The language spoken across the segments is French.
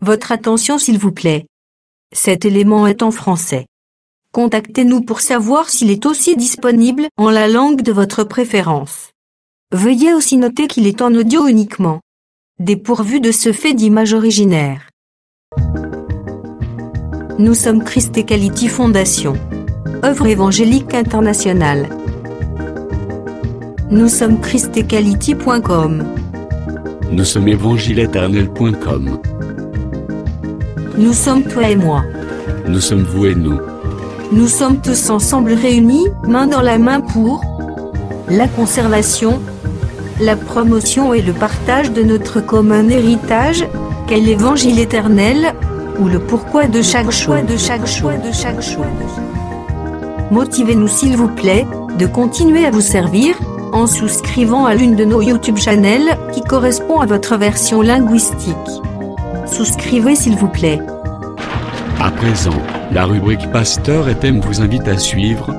Votre attention s'il vous plaît. Cet élément est en français. Contactez-nous pour savoir s'il est aussi disponible en la langue de votre préférence. Veuillez aussi noter qu'il est en audio uniquement. Dépourvu de ce fait d'image originaire. Nous sommes Christ Equality Fondation. Œuvre évangélique internationale. Nous sommes christequality.com. Nous sommes évangile-éternel.com. Nous sommes toi et moi. Nous sommes vous et nous. Nous sommes tous ensemble réunis, main dans la main pour la conservation, la promotion et le partage de notre commun héritage, qu'est l'évangile éternel, ou le pourquoi de chaque chose. Motivez-nous s'il vous plaît, de continuer à vous servir, en souscrivant à l'une de nos YouTube channels, qui correspond à votre version linguistique. Souscrivez s'il vous plaît. À présent, la rubrique Pasteur et thème vous invite à suivre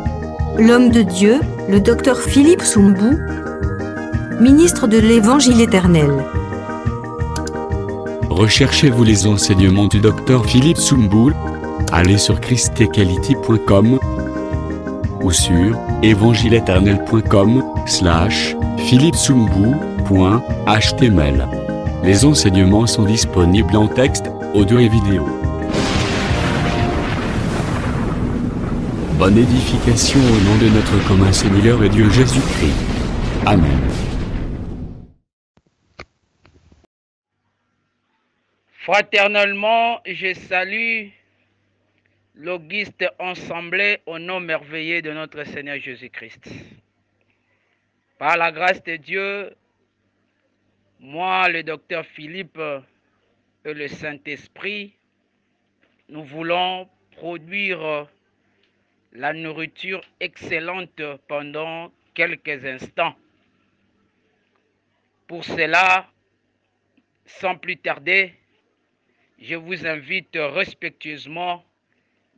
L'homme de Dieu, le docteur Philippe Soumbou, ministre de l'Évangile éternel. Recherchez-vous les enseignements du docteur Philippe Soumbou. Allez sur christequality.com ou sur évangile-éternel.com/philippesoumbou.html. Les enseignements sont disponibles en texte, audio et vidéo. Bonne édification au nom de notre commun Seigneur et Dieu Jésus-Christ. Amen. Fraternellement, je salue l'auguste assemblée au nom merveilleux de notre Seigneur Jésus-Christ. Par la grâce de Dieu, moi, le docteur Philippe et le Saint-Esprit, nous voulons produire la nourriture excellente pendant quelques instants. Pour cela, sans plus tarder, je vous invite respectueusement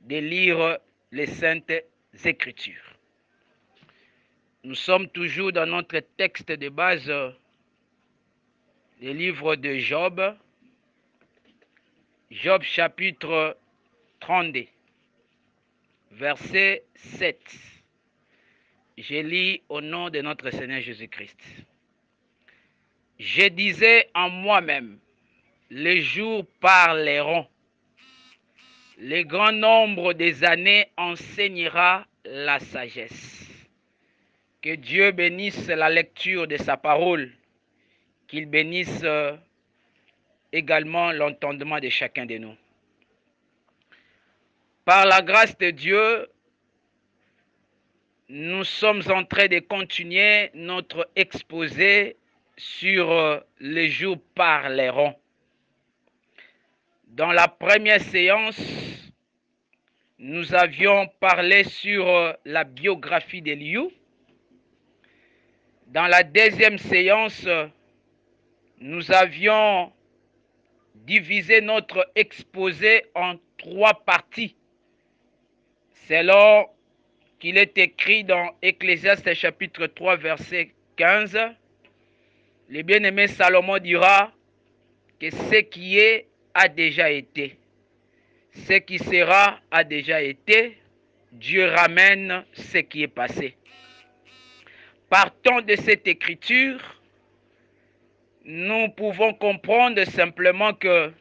de lire les Saintes Écritures. Nous sommes toujours dans notre texte de base, le livre de Job, Job chapitre 32, verset 7. Je lis au nom de notre Seigneur Jésus-Christ. Je disais en moi-même, les jours parleront. Le grand nombre des années enseignera la sagesse. Que Dieu bénisse la lecture de sa parole, qu'il bénisse également l'entendement de chacun de nous. Par la grâce de Dieu, nous sommes en train de continuer notre exposé sur les jours parleront. Dans la première séance, nous avions parlé sur la biographie d'Éliou. Dans la deuxième séance, nous avions divisé notre exposé en 3 parties, selon qu'il est écrit dans Ecclésiaste chapitre 3, verset 15. Le bien-aimé Salomon dira que ce qui est a déjà été. Ce qui sera a déjà été. Dieu ramène ce qui est passé. Partant de cette écriture, nous pouvons comprendre simplement que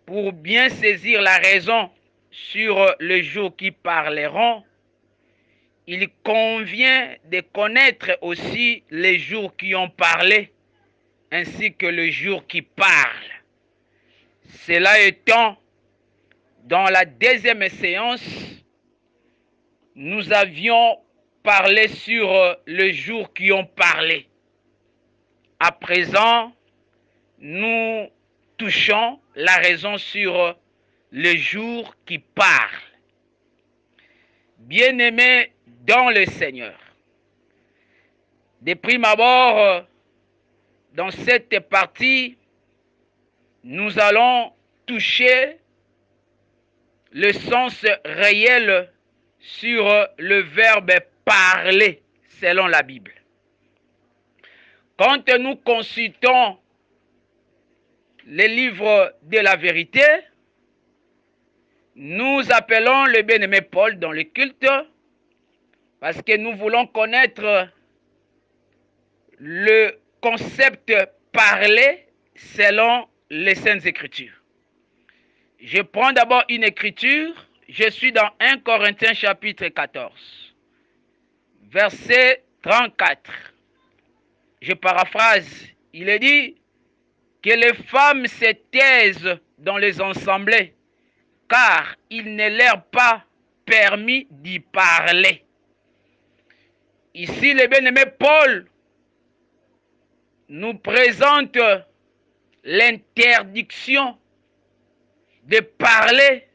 pour bien saisir la raison sur les jours qui parleront, il convient de connaître aussi les jours qui ont parlé, ainsi que les jours qui parlent. Cela étant, dans la deuxième séance, nous avions parlé sur les jours qui ont parlé. À présent, nous touchons la raison sur les jours qui parlent. Bien-aimés dans le Seigneur, de prime abord, dans cette partie, nous allons toucher le sens réel sur le verbe parler selon la Bible. Quand nous consultons le livre de la vérité, nous appelons le bien-aimé Paul dans le culte parce que nous voulons connaître le concept parler selon les Saintes Écritures. Je prends d'abord une écriture. Je suis dans 1 Corinthiens chapitre 14, verset 34. Je paraphrase. Il est dit que les femmes se taisent dans les assemblées, car il ne leur est pas permis d'y parler. Ici, le bien-aimé Paul nous présente l'interdiction de parler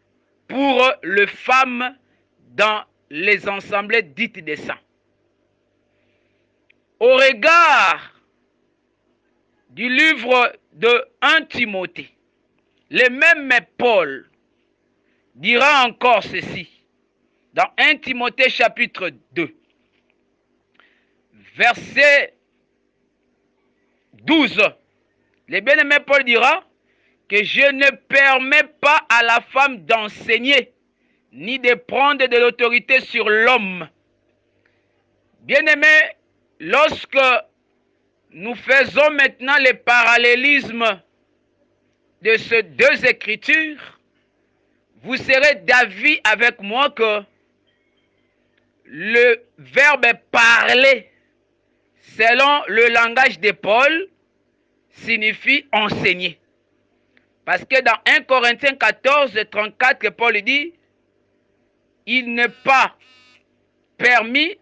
pour les femmes dans les assemblées dites des saints. Au regard du livre de 1 Timothée, le même Paul dira encore ceci dans 1 Timothée chapitre 2, verset 12. Le bien-aimé Paul dira que je ne permets pas à la femme d'enseigner ni de prendre de l'autorité sur l'homme. Bien-aimé, lorsque nous faisons maintenant le parallélisme de ces deux écritures, vous serez d'avis avec moi que le verbe parler, selon le langage de Paul, signifie enseigner. Parce que dans 1 Corinthiens 14, 34, Paul dit, il n'est pas permis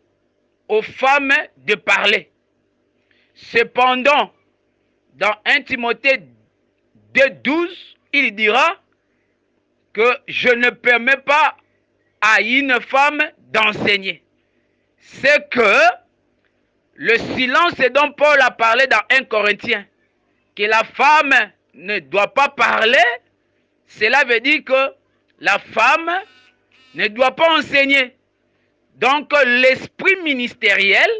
aux femmes de parler. Cependant, dans 1 Timothée 2, 12, il dira que je ne permets pas à une femme d'enseigner. C'est que le silence dont Paul a parlé dans 1 Corinthiens, que la femme ne doit pas parler, cela veut dire que la femme ne doit pas enseigner. Donc l'esprit ministériel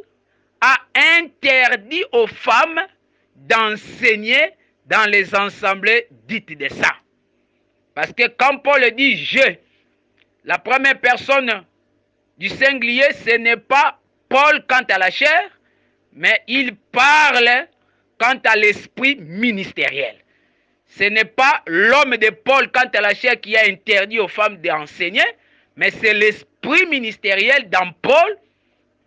a interdit aux femmes d'enseigner dans les assemblées dites de ça. Parce que quand Paul dit « je », la première personne du singulier, ce n'est pas Paul quant à la chair, mais il parle quant à l'esprit ministériel. Ce n'est pas l'homme de Paul quant à la chair qui a interdit aux femmes d'enseigner, mais c'est l'esprit ministériel dans Paul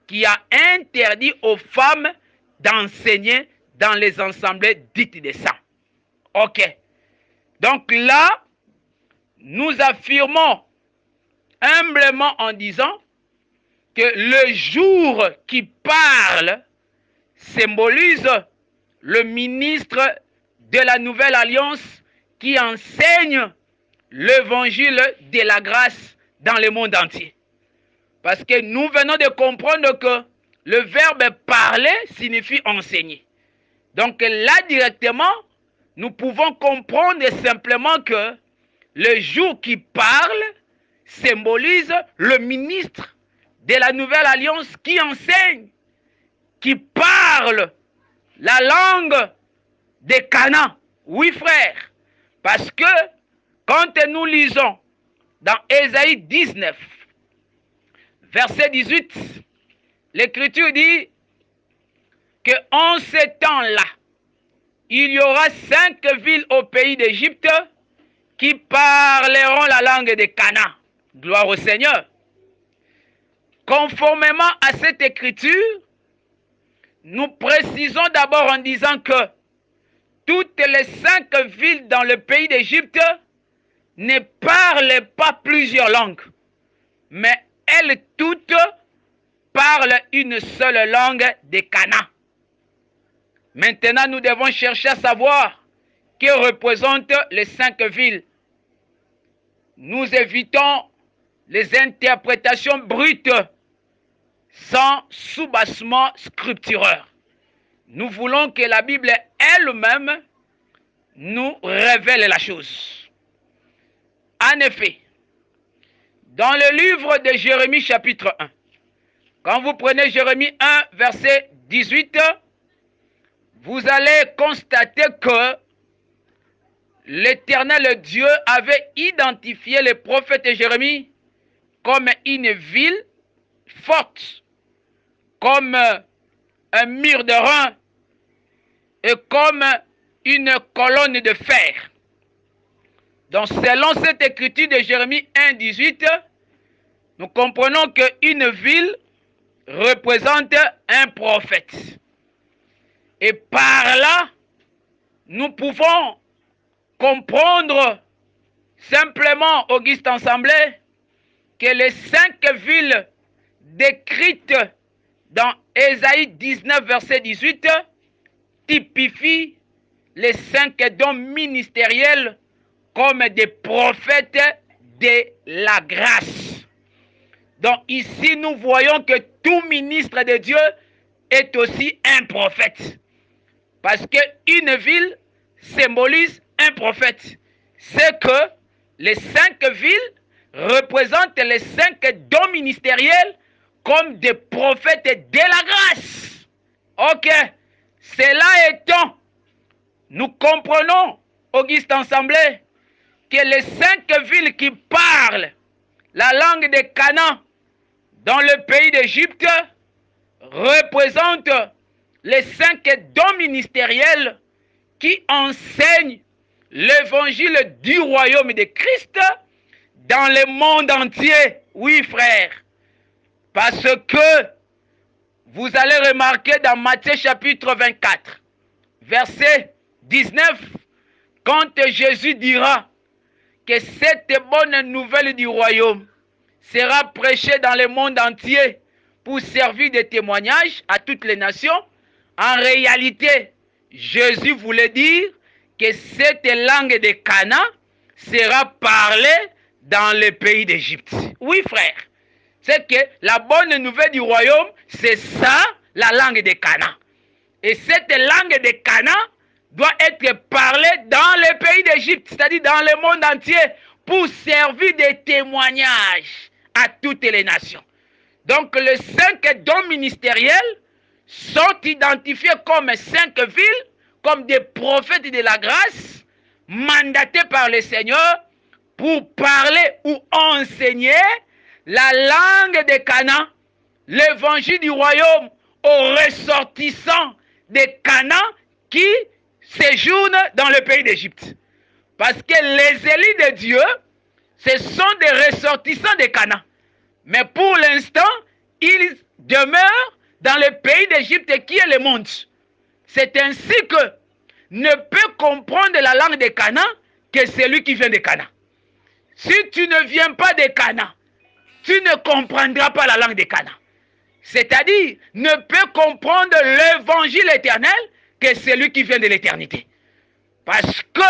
qui a interdit aux femmes d'enseigner dans les assemblées dites de saints. Ok. Donc là, nous affirmons humblement en disant que le jour qui parle symbolise le ministre de la Nouvelle Alliance qui enseigne l'évangile de la grâce dans le monde entier. Parce que nous venons de comprendre que le verbe parler signifie enseigner. Donc là directement, nous pouvons comprendre simplement que le jour qui parle symbolise le ministre de la Nouvelle Alliance qui enseigne, qui parle la langue de Canaan. Oui, frère. Parce que quand nous lisons dans Ésaïe 19, verset 18, l'Écriture dit qu'en ce temps-là, il y aura 5 villes au pays d'Égypte qui parleront la langue de Canaan. Gloire au Seigneur. Conformément à cette écriture, nous précisons d'abord en disant que toutes les 5 villes dans le pays d'Égypte ne parlent pas plusieurs langues, mais elles toutes parlent une seule langue de Canaan. Maintenant, nous devons chercher à savoir que représentent les 5 villes. Nous évitons les interprétations brutes sans soubassement scriptureur. Nous voulons que la Bible elle-même nous révèle la chose. En effet, dans le livre de Jérémie chapitre 1, quand vous prenez Jérémie 1 verset 18, vous allez constater que l'Éternel Dieu avait identifié le prophète Jérémie comme une ville forte, comme un mur de rein et comme une colonne de fer. Donc selon cette écriture de Jérémie 1,18, nous comprenons qu'une ville représente un prophète. Et par là, nous pouvons comprendre simplement, Auguste Ensemblé, que les 5 villes décrites dans Ésaïe 19, verset 18, typifient les 5 dons ministériels comme des prophètes de la grâce. Donc ici, nous voyons que tout ministre de Dieu est aussi un prophète. Parce qu'une ville symbolise un prophète. C'est que les 5 villes représentent les 5 dons ministériels comme des prophètes de la grâce. Ok. Cela étant, nous comprenons, Auguste Ensemblé, que les 5 villes qui parlent la langue de Canaan dans le pays d'Égypte représentent les 5 dons ministériels qui enseignent l'évangile du royaume de Christ dans le monde entier. Oui, frère. Parce que vous allez remarquer dans Matthieu chapitre 24, verset 19, quand Jésus dira que cette bonne nouvelle du royaume sera prêchée dans le monde entier pour servir de témoignage à toutes les nations, en réalité, Jésus voulait dire que cette langue de Canaan sera parlée dans le pays d'Égypte. Oui, frère. C'est que la bonne nouvelle du royaume, c'est ça, la langue de Canaan. Et cette langue de Canaan doit être parlée dans le pays d'Égypte, c'est-à-dire dans le monde entier, pour servir de témoignage à toutes les nations. Donc les 5 dons ministériels sont identifiés comme 5 villes, comme des prophètes de la grâce, mandatés par le Seigneur pour parler ou enseigner la langue de Canaan, l'évangile du royaume aux ressortissants de Canaan qui séjournent dans le pays d'Égypte. Parce que les élus de Dieu, ce sont des ressortissants de Canaan. Mais pour l'instant, ils demeurent dans le pays d'Égypte qui est le monde. C'est ainsi que ne peut comprendre la langue de Canaan que celui qui vient de Canaan. Si tu ne viens pas de Canaan, tu ne comprendras pas la langue de Canaan. C'est-à-dire, ne peut comprendre l'évangile éternel que celui qui vient de l'éternité. Parce que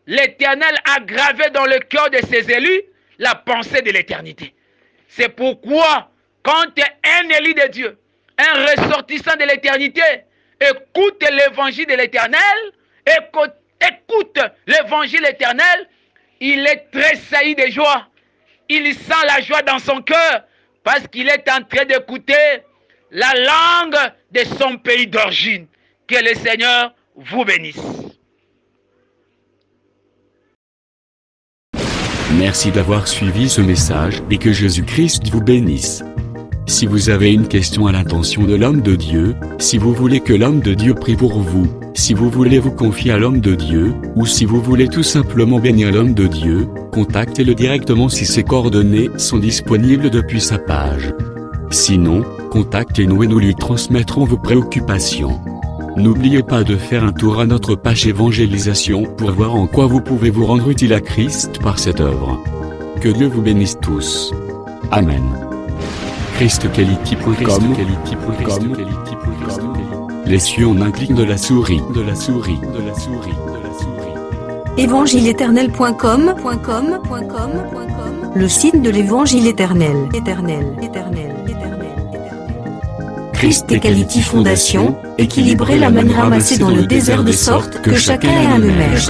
l'Éternel a gravé dans le cœur de ses élus la pensée de l'éternité. C'est pourquoi, quand un élu de Dieu, un ressortissant de l'éternité, écoute l'évangile de l'éternel, écoute l'évangile éternel, il est tressailli de joie. Il sent la joie dans son cœur parce qu'il est en train d'écouter la langue de son pays d'origine. Que le Seigneur vous bénisse. Merci d'avoir suivi ce message et que Jésus-Christ vous bénisse. Si vous avez une question à l'intention de l'homme de Dieu, si vous voulez que l'homme de Dieu prie pour vous, si vous voulez vous confier à l'homme de Dieu, ou si vous voulez tout simplement bénir l'homme de Dieu, contactez-le directement si ses coordonnées sont disponibles depuis sa page. Sinon, contactez-nous et nous lui transmettrons vos préoccupations. N'oubliez pas de faire un tour à notre page évangélisation pour voir en quoi vous pouvez vous rendre utile à Christ par cette œuvre. Que Dieu vous bénisse tous. Amen. ChristQuality.com. Les cieux en un clic de la souris. Évangile-éternel.com, le site de l'évangile éternel. Christ Equality Fondation, équilibrer la manne ramassée dans le désert de sorte que chacun ait un le maire.